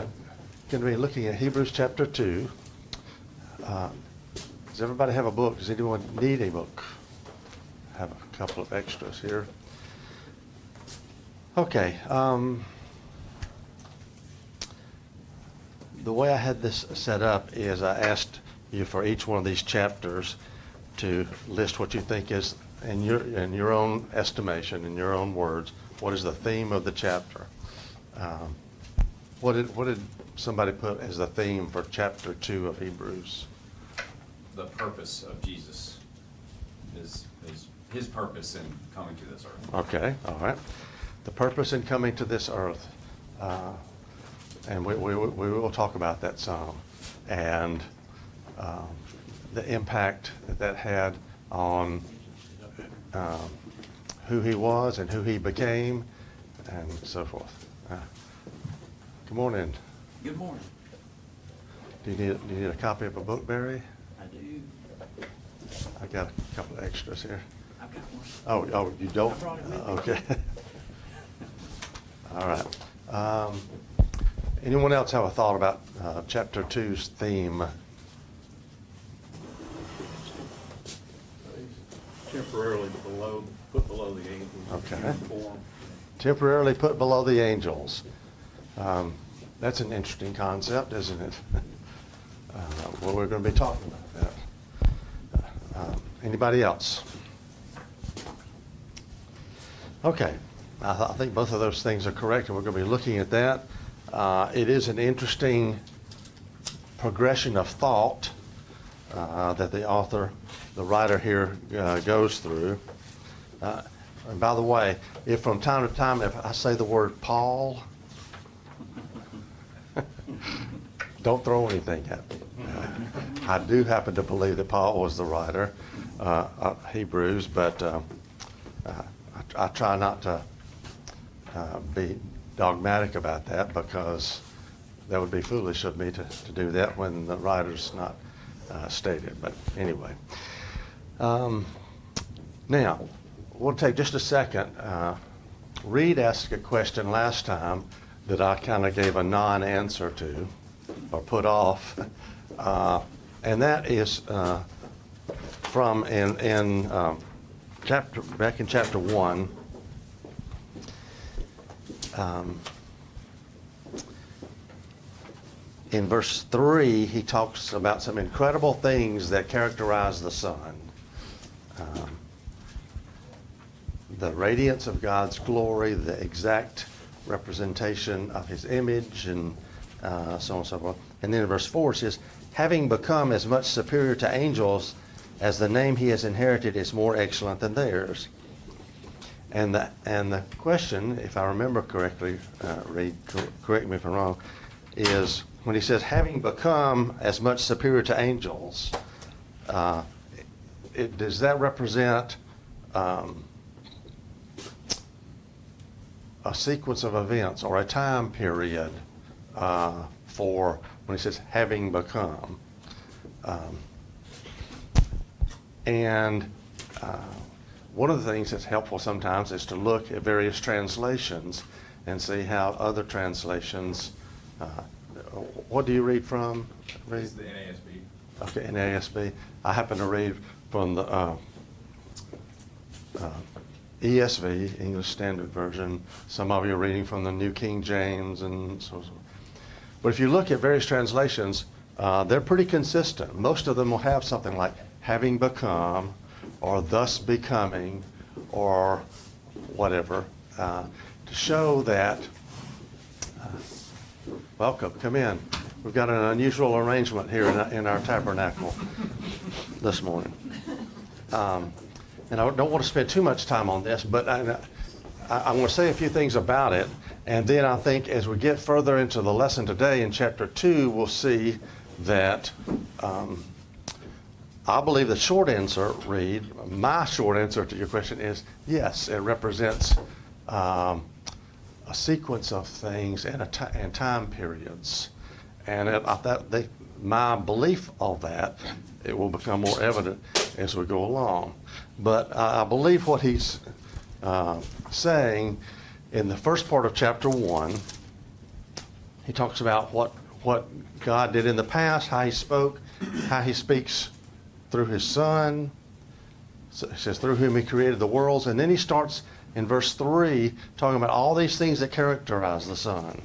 Going to be looking at Hebrews chapter 2. Does everybody have a book? Does anyone need a book? I have a couple of extras here. Okay. The way I had this set up is I asked you for each one of these chapters to list what you think is, in your own estimation, in your own words, what is the theme of the chapter. What did somebody put as the theme for chapter 2 of Hebrews? The purpose of Jesus is his purpose in coming to this earth. Okay, all right. The purpose in coming to this earth. And we will talk about that some. And the impact that had on who he was and who he became and so forth. Good morning. Good morning. Do you need a copy of a book, Barry? I do. I got a couple of extras here. I've got one. Oh, you don't? I brought it with me. Okay. All right. Anyone else have a thought about chapter 2's theme? Temporarily put below the angels. Okay. Form. Temporarily put below the angels. That's an interesting concept, isn't it? Well, we're going to be talking about that. Anybody else? Okay. I think both of those things are correct, and we're going to be looking at that. It is an interesting progression of thought that the writer here goes through. And by the way, if from time to time, if I say the word Paul, don't throw anything at me. I do happen to believe that Paul was the writer of Hebrews, but I try not to be dogmatic about that, because that would be foolish of me to do that when the writer's not stated. But anyway. Now, we'll take just a second. Reed asked a question last time that I kind of gave a non-answer to, or put off, and that is from back in chapter 1. In verse 3, he talks about some incredible things that characterize the Son. The radiance of God's glory, the exact representation of his image, and so on and so forth. And then in verse 4 it says, having become as much superior to angels as the name he has inherited is more excellent than theirs. And the question, if I remember correctly, Reed, correct me if I'm wrong, is when he says having become as much superior to angels, does that represent a sequence of events or a time period for when he says having become? One of the things that's helpful sometimes is to look at various translations and see how other translations. What do you read from? It's the NASB. Okay, NASB. I happen to read from the ESV, English Standard Version. Some of you are reading from the New King James and so on. But if you look at various translations, they're pretty consistent. Most of them will have something like having become, or thus becoming, or whatever, to show that, welcome, come in. We've got an unusual arrangement here in our tabernacle this morning. And I don't want to spend too much time on this, but I want to say a few things about it. And then I think as we get further into the lesson today in chapter 2, we'll see that I believe the short answer, Reed, my short answer to your question is yes, it represents a sequence of things and time periods. And my belief of that, it will become more evident as we go along. But I believe what he's saying in the first part of chapter 1 He talks about what God did in the past, how he spoke, how he speaks through his Son. So it says, through whom he created the worlds. And then he starts in verse 3 talking about all these things that characterize the Son.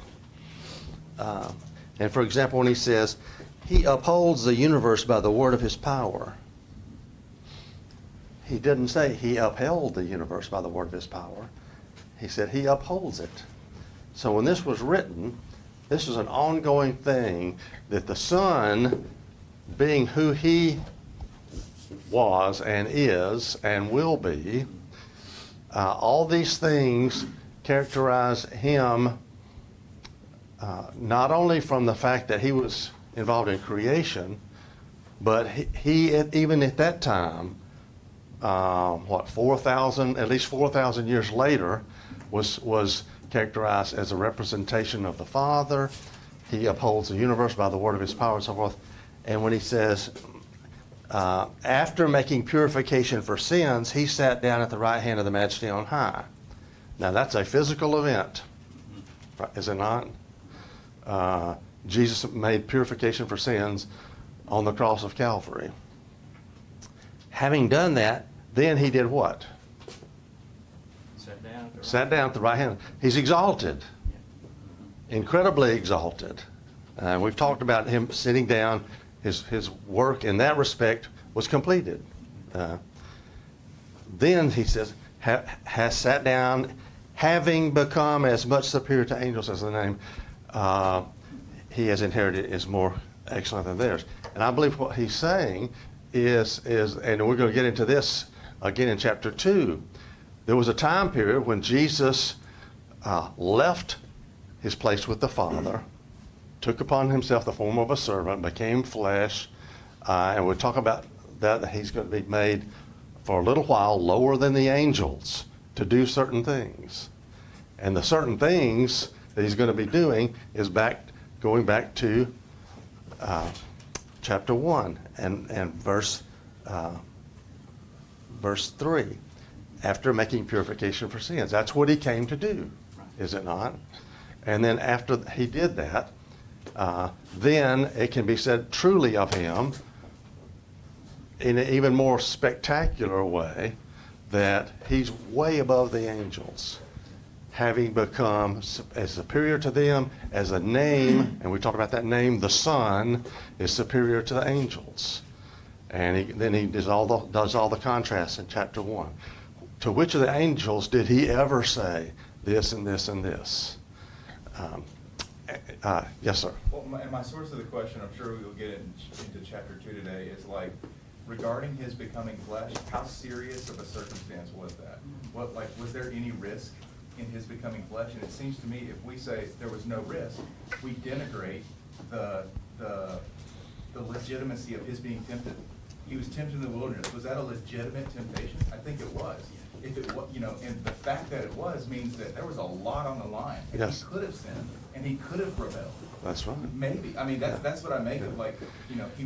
And for example, when he says, he upholds the universe by the word of his power. He didn't say he upheld the universe by the word of his power. He said he upholds it. So when this was written, this was an ongoing thing that the Son, being who he was and is and will be, all these things characterize him not only from the fact that he was involved in creation, but he even at that time, at least 4,000 years later, was characterized as a representation of the Father. He upholds the universe by the word of his power and so forth. And when he says, after making purification for sins, he sat down at the right hand of the Majesty on high. Now that's a physical event, is it not? Jesus made purification for sins on the cross of Calvary. Having done that, then he did what? Sat down at the right hand. He's exalted, incredibly exalted. We've talked about him sitting down. His work in that respect was completed. Then he says, has sat down, having become as much superior to angels as the name he has inherited is more excellent than theirs. And I believe what he's saying is, and we're going to get into this again in chapter 2, there was a time period when Jesus left his place with the Father, took upon himself the form of a servant, became flesh, and we'll talk about that he's going to be made for a little while lower than the angels to do certain things. And the certain things that he's going to be doing is going back to chapter 1 and verse 3. After making purification for sins. That's what he came to do, is it not? And then after he did that, then it can be said truly of him in an even more spectacular way that he's way above the angels, having become as superior to them as a name, and we talked about that name, the Son, is superior to the angels. And then he does all the contrasts in chapter 1. To which of the angels did he ever say this and this and this? Yes, sir. Well, my source of the question, I'm sure we will get into chapter 2 today, is like, regarding his becoming flesh, how serious of a circumstance was that? Was there any risk in his becoming flesh? And it seems to me, if we say there was no risk, we denigrate the legitimacy of his being tempted. He was tempted in the wilderness. Was that a legitimate temptation? I think it was. If it was, and the fact that it was means that there was a lot on the line. And yes. He could have sinned, and he could have rebelled. That's right. Maybe. I mean, that's what I make of, he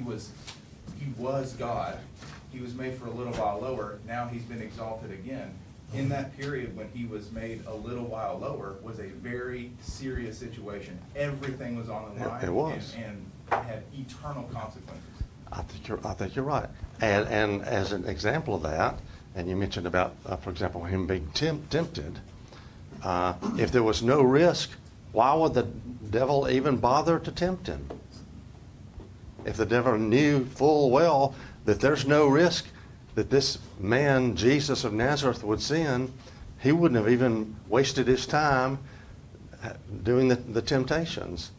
was God. He was made for a little while lower. Now he's been exalted again. In that period when he was made a little while lower was a very serious situation. Everything was on the line. It was. And it had eternal consequences. I think you're right. And as an example of that, and you mentioned about, for example, him being tempted, if there was no risk, why would the devil even bother to tempt him? If the devil knew full well that there's no risk that this man, Jesus of Nazareth, would sin, he wouldn't have even wasted his time doing the temptations.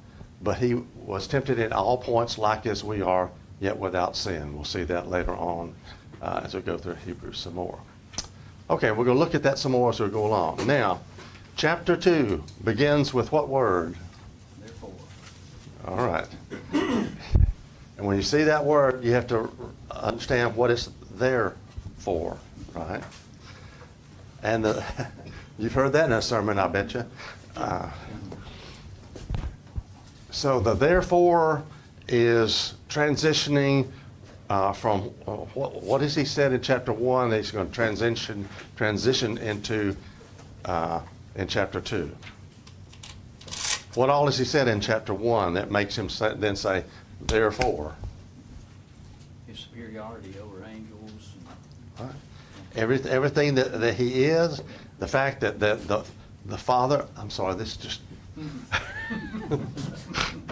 But he was tempted at all points like as we are, yet without sin. We'll see that later on as we go through Hebrews some more. Okay, we're going to look at that some more as we go along. Now, chapter 2 begins with what word? Therefore. All right. And when you see that word, you have to understand what it's there for, right? And you've heard that in a sermon, I bet you. So the therefore is transitioning from what has he said in chapter 1 that he's going to transition into in chapter 2. what all has he said in chapter 1 that makes him then say, therefore? His superiority over angels. Right. Everything that he is, the fact that the Father, I'm sorry, this is just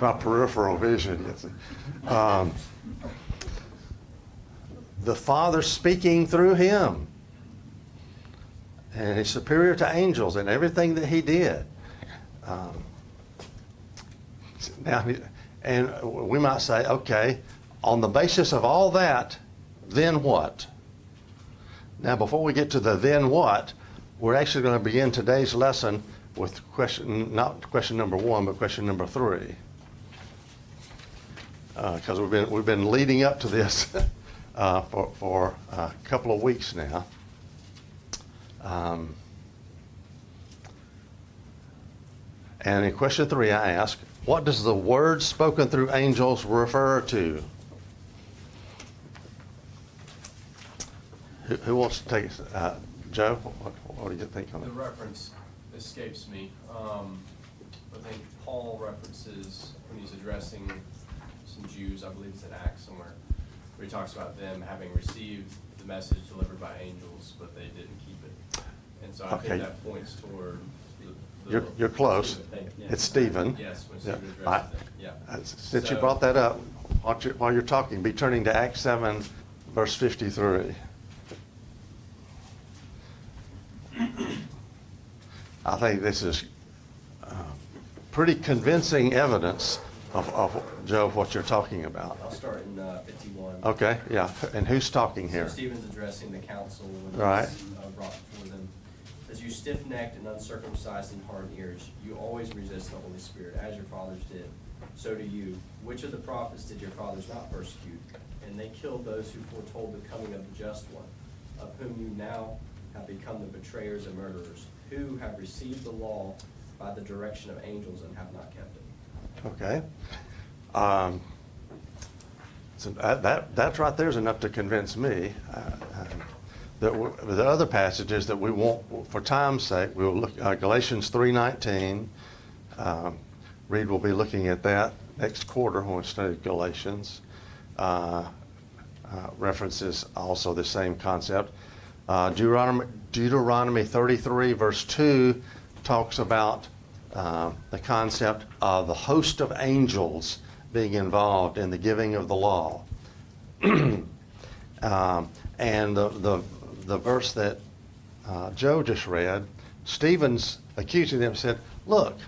my peripheral vision. You see. The Father speaking through him, and he's superior to angels in everything that he did. Now, and we might say, okay, on the basis of all that, then what? Now, before we get to the then what, we're actually going to begin today's lesson with not question number 1, but question number 3. Because we've been leading up to this for a couple of weeks now. And in question 3, I ask, what does the word spoken through angels refer to? Who wants to take it? Joe, what do you think on The it? reference escapes me. I think Paul references when he's addressing some Jews, I believe it's in Acts somewhere, where he talks about them having received the message delivered by angels, but they didn't keep it. And so I Okay. think that points toward You're close. Thank you. It's Stephen. Yes, when Yeah. Stephen addresses them, yeah. Since you So- brought that up, while you're talking, be turning to Acts 7, verse 53. I think this is pretty convincing evidence of Joe, what you're talking about. I'll start in 51. Okay, yeah. And who's talking So here? Stephen's addressing the council when Right. he's brought before them. As you stiff-necked and uncircumcised and hard ears, you always resist the Holy Spirit, as your fathers did. So do you. Which of the prophets did your fathers not persecute? And they killed those who foretold the coming of the just one, of whom you now have become the betrayers and murderers, who have received the law by the direction of angels and have not kept it. Okay. So that right there is enough to convince me. The other passages that we won't, for time's sake, we'll look Galatians 3:19. Reed will be looking at that next quarter when we study Galatians. References also the same concept. Deuteronomy 33 verse 2 talks about the concept of the host of angels being involved in the giving of the law. And the verse that Joe just read, Stephen's accusing them, said, look,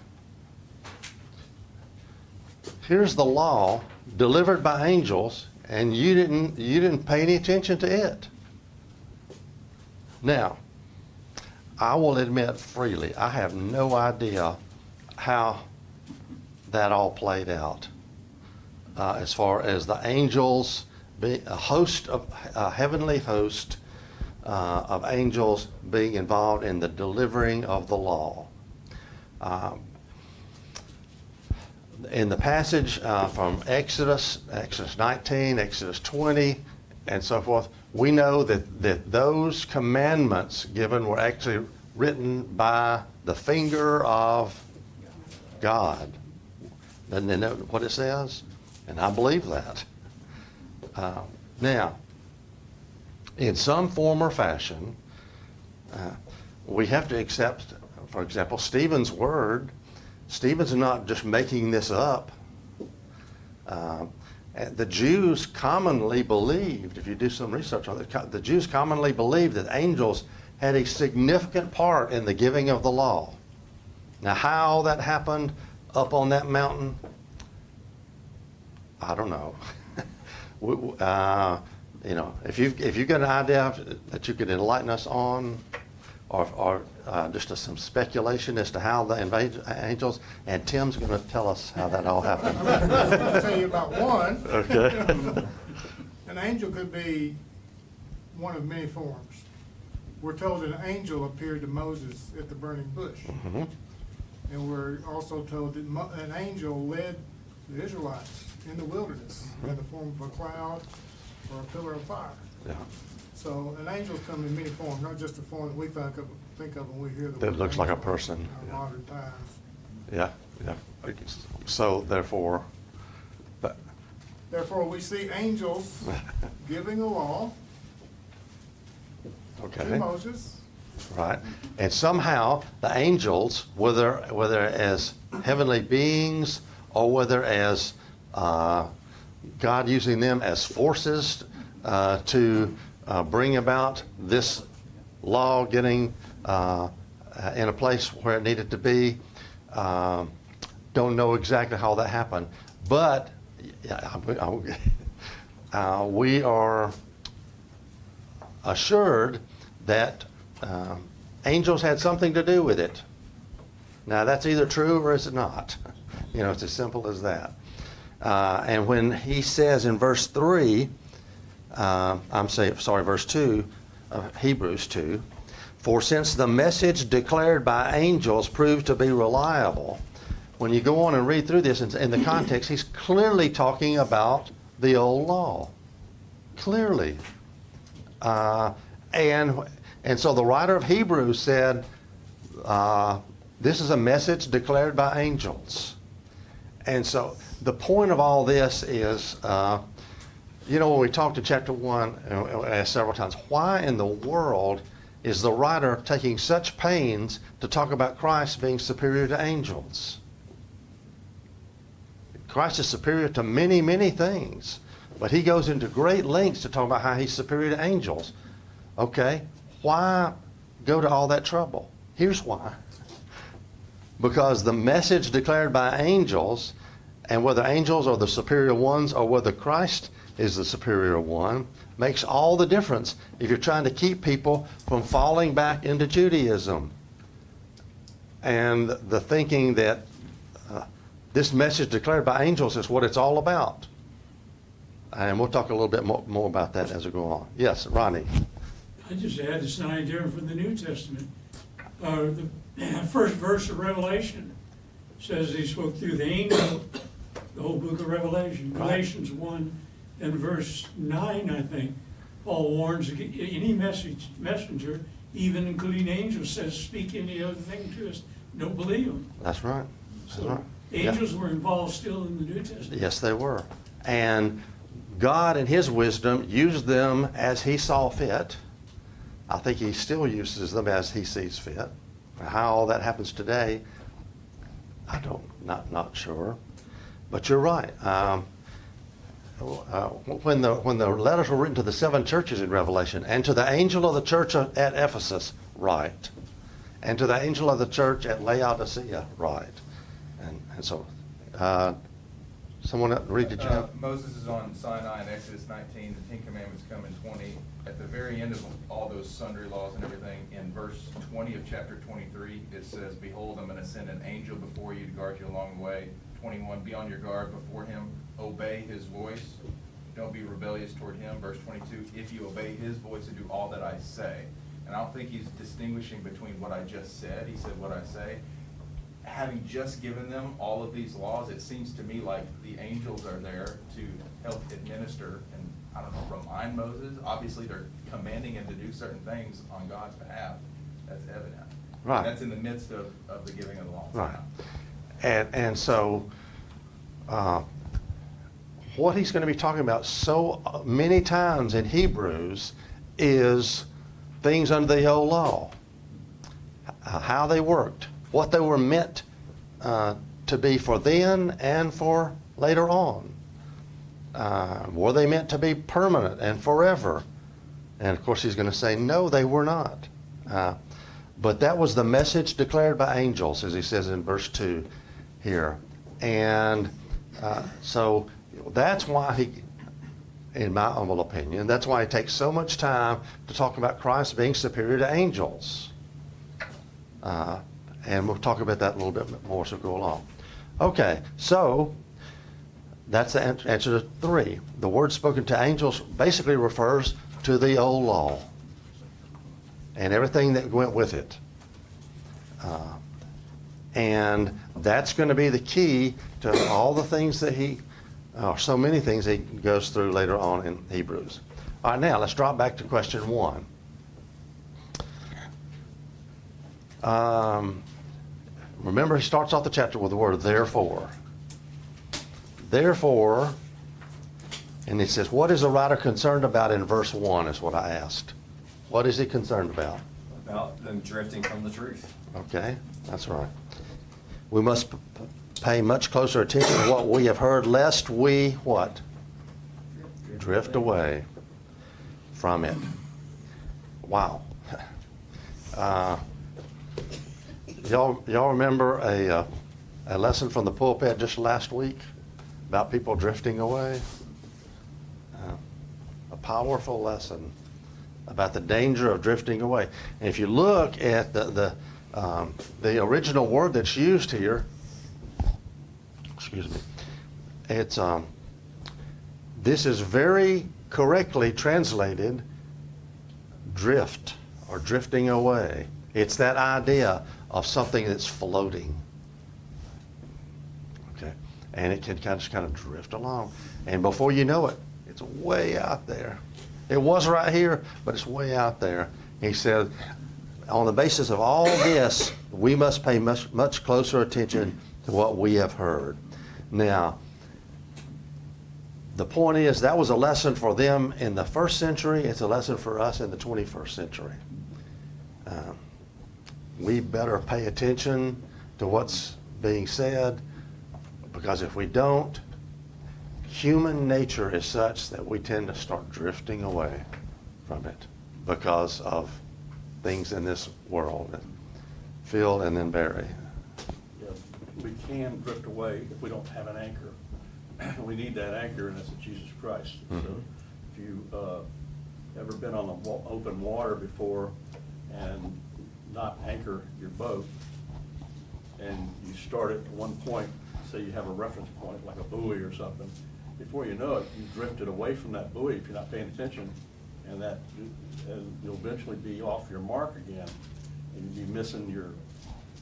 here's the law delivered by angels, and you didn't pay any attention to it. Now, I will admit freely, I have no idea how that all played out. As far as the angels, a heavenly host of angels being involved in the delivering of the law. In the passage from Exodus 19, Exodus 20, and so forth, we know that those commandments given were actually written by the finger of God. Doesn't it know what it says? And I believe that. Now, in some form or fashion, we have to accept, for example, Stephen's word. Stephen's not just making this up. The Jews commonly believed, if you do some research on it, the Jews commonly believed that angels had a significant part in the giving of the law. Now, how that happened up on that mountain, I don't know. If you've got an idea that you could enlighten us on, or just some speculation as to how the angels, and Tim's going to tell us how that all happened. I'll tell you about one. Okay. An angel could be one of many forms. We're told that an angel appeared to Moses at the burning bush. Mhm. And we're also told that an angel led the Israelites in the wilderness in the form of a cloud or a pillar of fire. Yeah. So an angel comes in many forms, not just the form that we think of when we hear the That word looks like a angel person. in our modern times. Yeah, yeah. So therefore, but, Therefore, we see angels giving a law to okay, Moses. right. And somehow the angels, whether as heavenly beings or whether as God using them as forces to bring about this law getting in a place where it needed to be. Don't know exactly how that happened, but we are assured that angels had something to do with it. Now that's either true or is it not? You know, it's as simple as that. And when he says in verse 3, verse 2 of Hebrews 2, for since the message declared by angels proved to be reliable. When you go on and read through this in the context, he's clearly talking about the old law. Clearly. And so the writer of Hebrews said, this is a message declared by angels. And so the point of all this is, when we talked in chapter 1, asked several times, why in the world is the writer taking such pains to talk about Christ being superior to angels? Christ is superior to many, many things, but he goes into great lengths to talk about how he's superior to angels. Okay, why go to all that trouble? Here's why. Because the message declared by angels, and whether angels are the superior ones or whether Christ is the superior one, makes all the difference if you're trying to keep people from falling back into Judaism and the thinking that this message declared by angels is what it's all about. And we'll talk a little bit more about that as we go on. Yes, Ronnie. I just add it's not any different from the New Testament. The first verse of Revelation says he spoke through the angel, the whole book of Revelation. Right. Galatians 1 and verse 9, I think, Paul warns any messenger, even including angels, says, speak any other thing to us. Don't believe them. That's right. That's So right. angels were involved still in the New Testament. Yes, they were. And God, in his wisdom, used them as he saw fit. I think he still uses them as he sees fit. How all that happens today, not sure. But you're right. When the letters were written to the 7 churches in Revelation, and to the angel of the church at Ephesus, write. And to the angel of the church at Laodicea, write. And so, someone read, did you have? Moses is on Sinai in Exodus 19, the 10 Commandments come in 20. At the very end of all those sundry laws and everything, in verse 20 of chapter 23, it says, behold, I'm going to send an angel before you to guard you along the way. 21, be on your guard before him, obey his voice, don't be rebellious toward him. Verse 22, if you obey his voice and do all that I say. And I don't think he's distinguishing between what I just said. He said what I say. Having just given them all of these laws, it seems to me like the angels are there to help administer and, I don't know, remind Moses. Obviously, they're commanding him to do certain things on God's behalf. That's evident. Right. And that's in the midst of the giving of the laws. Right. And so, what he's going to be talking about so many times in Hebrews is things under the old law, how they worked, what they were meant to be for then and for later on. Were they meant to be permanent and forever? And of course he's going to say, no, they were not. But that was the message declared by angels, as he says in verse 2 here. And so that's why he, in my humble opinion, that's why it takes so much time to talk about Christ being superior to angels. And we'll talk about that a little bit more as we go along. Okay, so that's the answer to 3. The word spoken to angels basically refers to the old law and everything that went with it. And that's going to be the key to all the things that so many things he goes through later on in Hebrews. All right, now let's drop back to question 1. remember, he starts off the chapter with the word therefore. Therefore, and he says, what is the writer concerned about in verse 1 is what I asked. What is he concerned about? About them drifting from the truth. Okay, that's right. We must pay much closer attention to what we have heard, lest we, what? Drift away from it. Wow. Y'all remember a lesson from the pulpit just last week about people drifting away? A powerful lesson about the danger of drifting away. And if you look at the original word that's used here, excuse me, it's this is very correctly translated drift or drifting away. It's that idea of something that's floating. Okay, and it can kind of drift along, and before you know it, it's way out there. It was right here, but it's way out there. He said, on the basis of all this, we must pay much closer attention to what we have heard. Now, the point is, that was a lesson for them in the first century. It's a lesson for us in the 21st century. We better pay attention to what's being said, because if we don't, human nature is such that we tend to start drifting away from it because of things in this world. Fill and then bury. Yeah, we can drift away if we don't have an anchor. We need that anchor, and that's Jesus Christ. Mhm. So if you ever been on the open water before and not anchor your boat, and you start at one point, say you have a reference point like a buoy or something, before you know it, you drifted away from that buoy if you're not paying attention, and you'll eventually be off your mark again, and you'll be missing your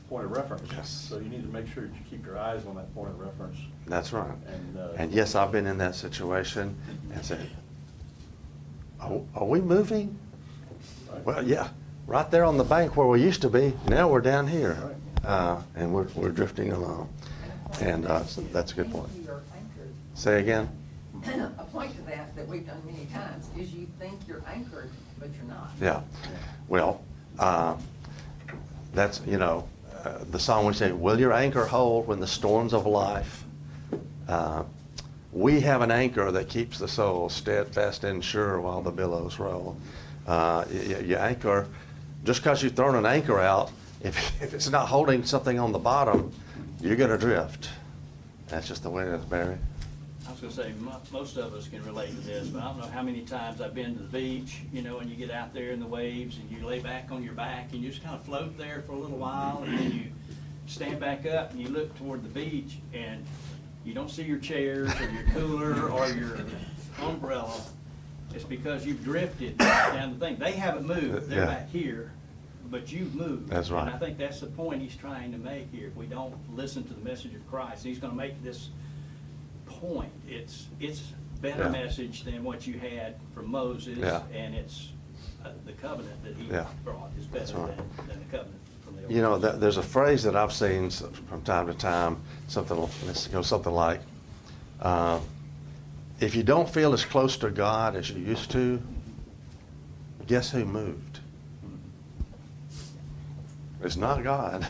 point of reference. Yes. So you need to make sure that you keep your eyes on that point of reference. That's right. And, And yes, I've been in that situation and said, are we moving? Right. Well, yeah, right there on the bank where we used to be. Now we're down here, Right. and we're drifting along. And so that's a good point. You're anchored. Say again? A point to that we've done many times is you think you're anchored, but you're not. Yeah. Well, that's, the song we say, will your anchor hold when the storms of life? We have an anchor that keeps the soul steadfast and sure while the billows roll. You anchor, just because you've thrown an anchor out, if it's not holding something on the bottom, you're going to drift. That's just the way it is, Barry. I was gonna say, most of us can relate to this, but I don't know how many times I've been to the beach, and you get out there in the waves and you lay back on your back and you just kind of float there for a little while, and then you stand back up and you look toward the beach and you don't see your chairs or your cooler or your umbrella. It's because you've drifted down the thing. They haven't moved, they're Yeah. back here, but you've moved. That's right. And I think that's the point he's trying to make here. If we don't listen to the message of Christ, he's gonna make this point. It's better Yeah. message than what you had from Moses, Yeah. and it's the covenant that he Yeah. brought is That's better right. than the covenant from the Old Testament. There's a phrase that I've seen from time to time, something like, if you don't feel as close to God as you used to, guess who moved? It's not God.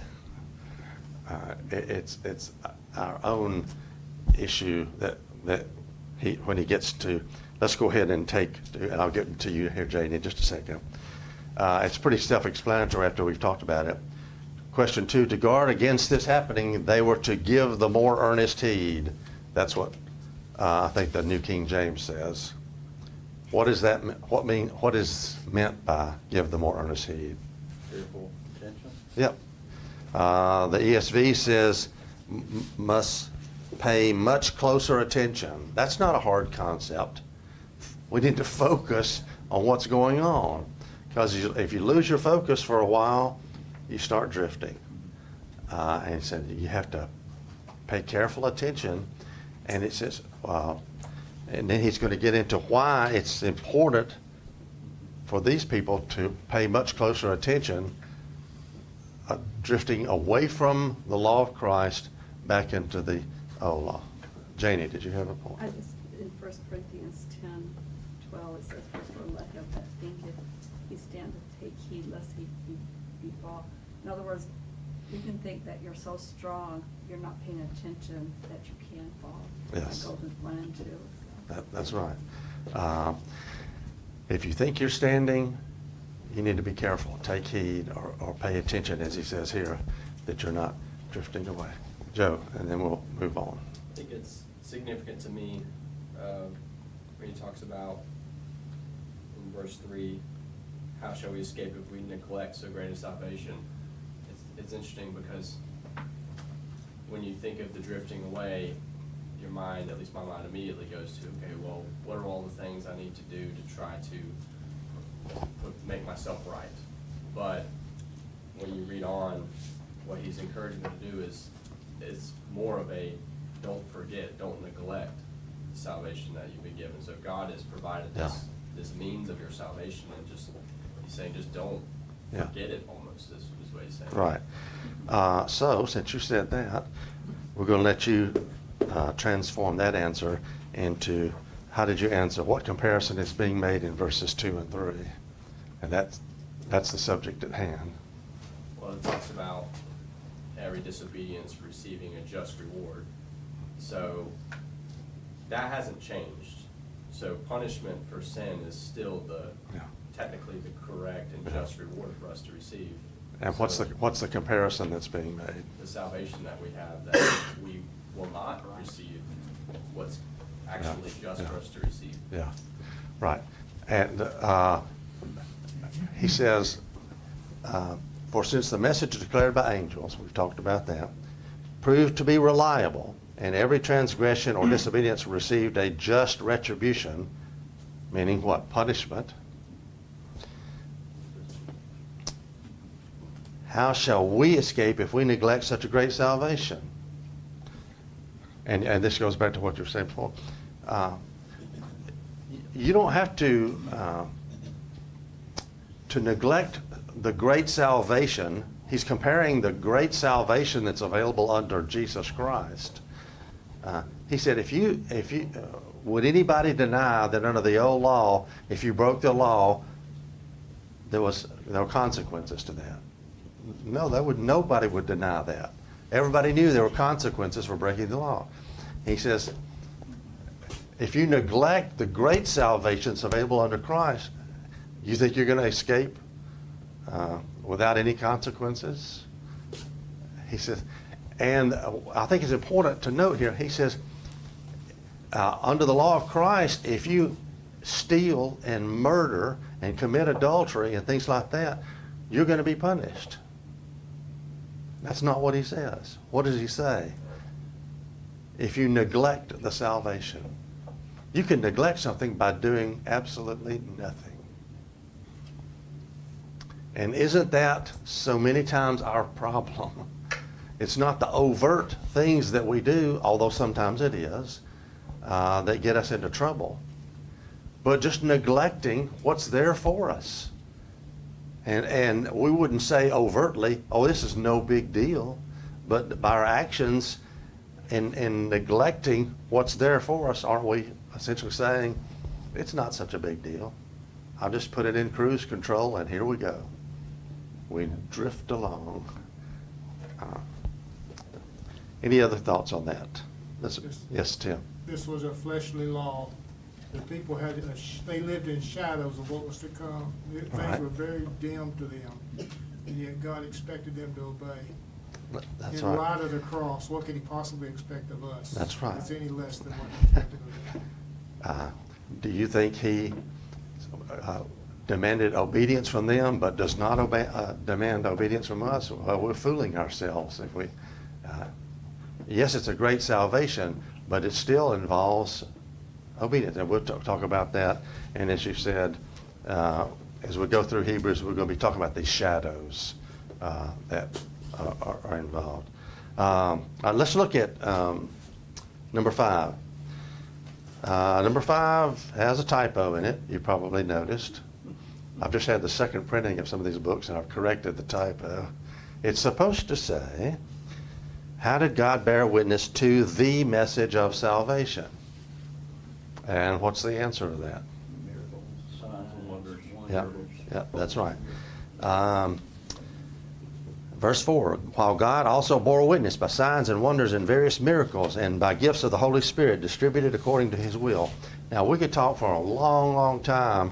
It's our own issue that when he gets to. Let's go ahead and and I'll get to you here, Jane, in just a second. It's pretty self-explanatory after we've talked about it. Question 2, to guard against this happening, they were to give the more earnest heed. That's what I think the New King James says. What is that? What is meant by give the more earnest heed? Careful attention. Yep. The ESV says must pay much closer attention. That's not a hard concept. We need to focus on what's going on, because if you lose your focus for a while, you start drifting. And he said you have to pay careful attention. And it says, and then he's going to get into why it's important for these people to pay much closer attention drifting away from the law of Christ back into the old law. Janie, did you have a point? I just, in 1 Corinthians 10:12, it says, "Therefore let him that thinketh he standeth take heed lest he be fall." In other words, you can think that you're so strong, you're not paying attention that you can fall. Yes. That goes with plan too. So. That's right. If you think you're standing, you need to be careful. Take heed or pay attention, as he says here, that you're not drifting away. Joe, and then we'll move on. I think it's significant to me when he talks about in verse 3, how shall we escape if we neglect so great a salvation? It's interesting because when you think of the drifting away, your mind, at least my mind, immediately goes to, okay, well, what are all the things I need to do to try to make myself right? But when you read on, what he's encouraging them to do is more of a don't forget, don't neglect the salvation that you've been given. So God has provided this means of your salvation, and just he's saying just don't forget it almost is what he's saying. Right. So since you said that, we're going to let you transform that answer into how did you answer? What comparison is being made in verses 2 and 3? And that's the subject at hand. Well, it talks about every disobedience receiving a just reward. So that hasn't changed. So punishment for sin is still technically the correct and just reward for us to receive. And what's the comparison that's being made? The salvation that we have, that we will not receive what's actually just for us to receive. Yeah, right. And he says, for since the message declared by angels, we've talked about that, proved to be reliable, and every transgression or disobedience received a just retribution, meaning what? Punishment. How shall we escape if we neglect such a great salvation? And this goes back to what you were saying before. You don't have to neglect the great salvation. He's comparing the great salvation that's available under Jesus Christ. He said, if you would anybody deny that under the old law, if you broke the law, there were consequences to that? No, nobody would deny that. Everybody knew there were consequences for breaking the law. He says, if you neglect the great salvation that's available under Christ, you think you're going to escape without any consequences? He says, and I think it's important to note here, he says, under the law of Christ, if you steal and murder and commit adultery and things like that, you're going to be punished. That's not what he says. What does he say? If you neglect the salvation. You can neglect something by doing absolutely nothing. And isn't that so many times our problem? It's not the overt things that we do, although sometimes it is, that get us into trouble, but just neglecting what's there for us. And we wouldn't say overtly, oh, this is no big deal, but by our actions in neglecting what's there for us, aren't we essentially saying, it's not such a big deal. I'll just put it in cruise control and here we go. We drift along. Any other thoughts on that? Yes, Tim. This was a fleshly law. The people they lived in shadows of what was to come. Things were very dim to them, and yet God expected them to obey. That's in right. light of the cross, what could he possibly expect of us? That's right. It's any less than what he expected of them. Do you think he demanded obedience from them, but does not demand obedience from us? Well, we're fooling ourselves if we. Yes, it's a great salvation, but it still involves obedience, and we'll talk about that. And as you said, as we go through Hebrews, we're going to be talking about these shadows that are involved. Let's look at number 5. Number 5 has a typo in it. You probably noticed. I've just had the second printing of some of these books, and I've corrected the typo. It's supposed to say, how did God bear witness to the message of salvation? And what's the answer to that? Miracles, signs and wonders. Yeah, yeah, that's right. Verse 4, while God also bore witness by signs and wonders and various miracles and by gifts of the Holy Spirit distributed according to his will. Now, we could talk for a long, long time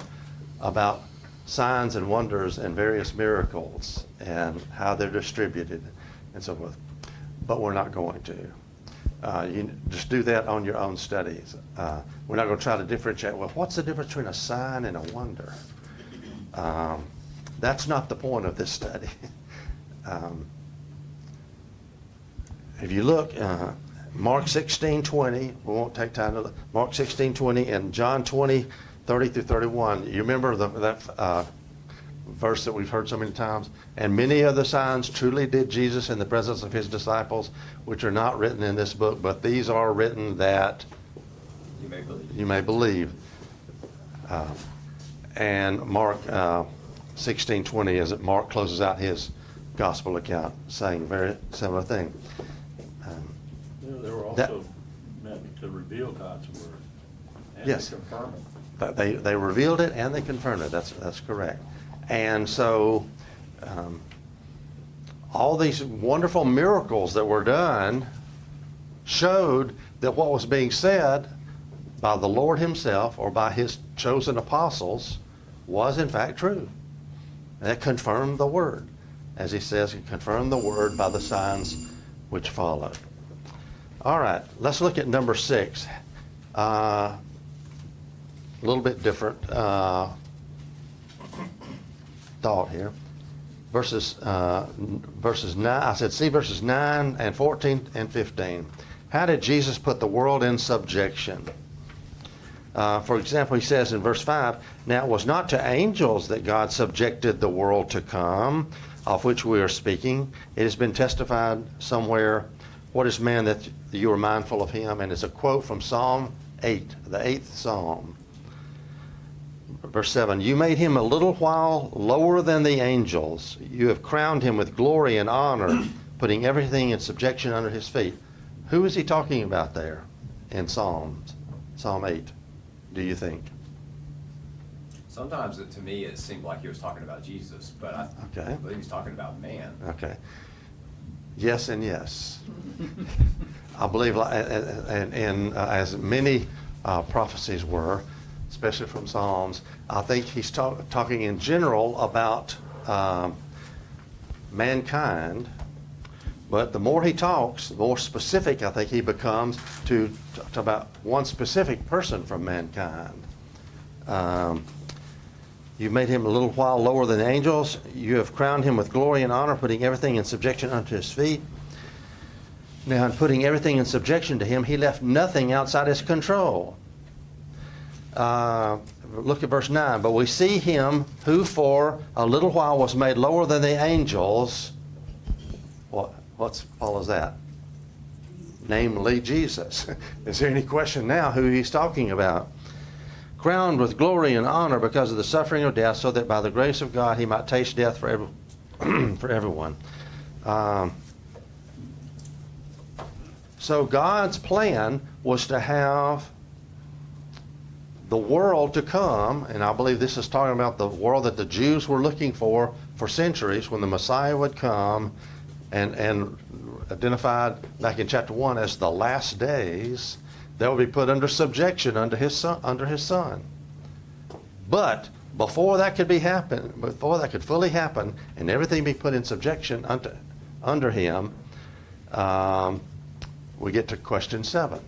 about signs and wonders and various miracles and how they're distributed and so forth, but we're not going to. You just do that on your own studies. We're not going to try to differentiate, well, what's the difference between a sign and a wonder? That's not the point of this study. If you look, Mark 16:20, we won't take time to look, Mark 16:20 and John 20:30-31. You remember that verse that we've heard so many times? And many other signs truly did Jesus in the presence of his disciples, which are not written in this book, but these are written that you may believe. And Mark 16:20 is that Mark closes out his gospel account saying a very similar thing. They were also meant to reveal God's word and Yes. to confirm it. But they revealed it and they confirmed it. That's correct. And so all these wonderful miracles that were done showed that what was being said by the Lord himself or by his chosen apostles was in fact true. And that confirmed the word. As he says, he confirmed the word by the signs which followed. All right, let's look at number 6. A little bit different thought here. Verses 9, I said, see verses 9 and 14 and 15. How did Jesus put the world in subjection? For example, he says in verse 5, now it was not to angels that God subjected the world to come, of which we are speaking. It has been testified somewhere, what is man that you are mindful of him? And it's a quote from Psalm 8, the 8th Psalm. Verse 7, you made him a little while lower than the angels. You have crowned him with glory and honor, putting everything in subjection under his feet. Who is he talking about there in Psalm 8, do you think? Sometimes, to me, it seemed like he was talking about Jesus, but I believe he's talking about man. Okay. Yes and yes. I believe, and as many prophecies were, especially from Psalms, I think he's talking in general about mankind, but the more he talks, the more specific I think he becomes to about one specific person from mankind. You've made him a little while lower than the angels. You have crowned him with glory and honor, putting everything in subjection unto his feet. Now, in putting everything in subjection to him, he left nothing outside his control. Look at verse 9. But we see him who for a little while was made lower than the angels. What follows that? Namely, Jesus. Is there any question now who he's talking about? Crowned with glory and honor because of the suffering of death, so that by the grace of God he might taste death for everyone. So God's plan was to have the world to come, and I believe this is talking about the world that the Jews were looking for centuries, when the Messiah would come, and identified back in chapter 1 as the last days. They will be put under subjection under his son. But before that could fully happen, and everything be put in subjection under him, we get to question 7.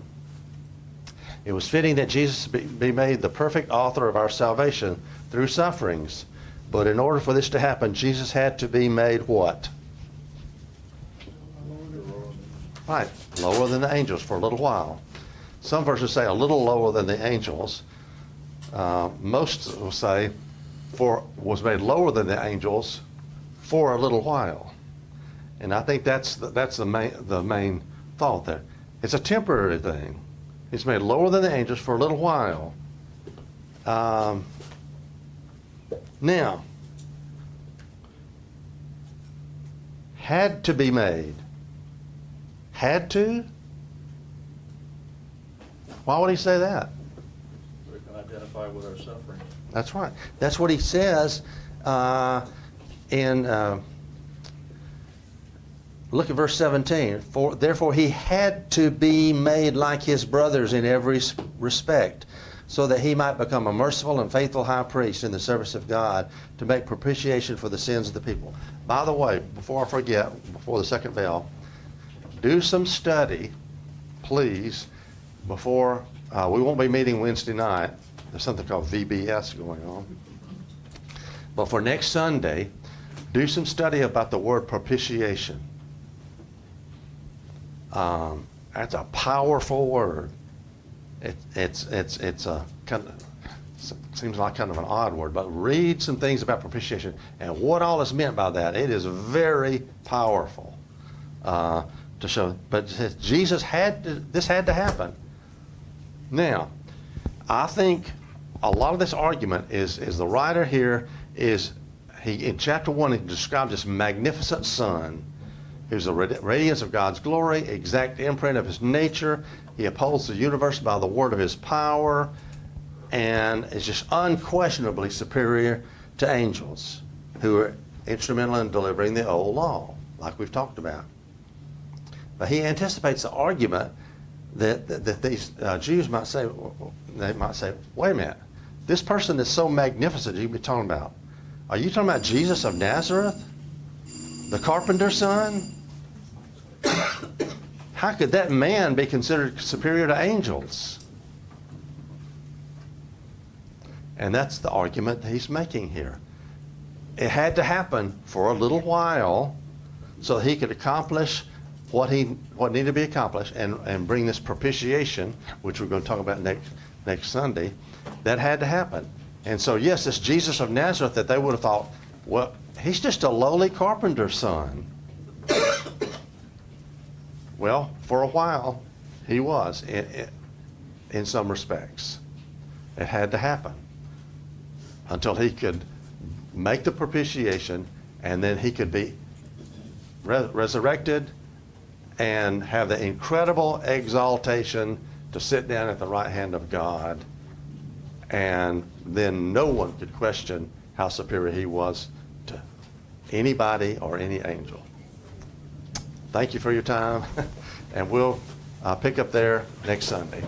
It was fitting that Jesus be made the perfect author of our salvation through sufferings. But in order for this to happen, Jesus had to be made what? Right, lower than the angels for a little while. Some verses say a little lower than the angels. Most will say was made lower than the angels for a little while. And I think that's the main thought there. It's a temporary thing. He's made lower than the angels for a little while. Now, had to be made. Had to? Why would he say that? So we can identify with our suffering. That's right. That's what he says in, look at verse 17. Therefore he had to be made like his brothers in every respect, so that he might become a merciful and faithful high priest in the service of God to make propitiation for the sins of the people. By the way, before I forget, before the second bell, do some study, please, before, we won't be meeting Wednesday night. There's something called VBS going on. But for next Sunday, do some study about the word propitiation. That's a powerful word. It's a kind of, seems like kind of an odd word, but read some things about propitiation and what all is meant by that. It is very powerful to show. But it says Jesus this had to happen. Now, I think a lot of this argument is the writer here is, in chapter 1, he describes this magnificent Son who's the radiance of God's glory, exact imprint of his nature. He upholds the universe by the word of his power, and is just unquestionably superior to angels who are instrumental in delivering the old law, like we've talked about. But he anticipates the argument that these Jews might say, wait a minute, this person is so magnificent you'd be talking about. Are you talking about Jesus of Nazareth? The carpenter's son? How could that man be considered superior to angels? And that's the argument that he's making here. It had to happen for a little while so that he could accomplish what needed to be accomplished and bring this propitiation, which we're going to talk about next Sunday. That had to happen. And so, yes, this Jesus of Nazareth that they would have thought, well, he's just a lowly carpenter's son. Well, for a while, he was in some respects. It had to happen until he could make the propitiation, and then he could be resurrected and have the incredible exaltation to sit down at the right hand of God. And then no one could question how superior he was to anybody or any angel. Thank you for your time, and we'll pick up there next Sunday.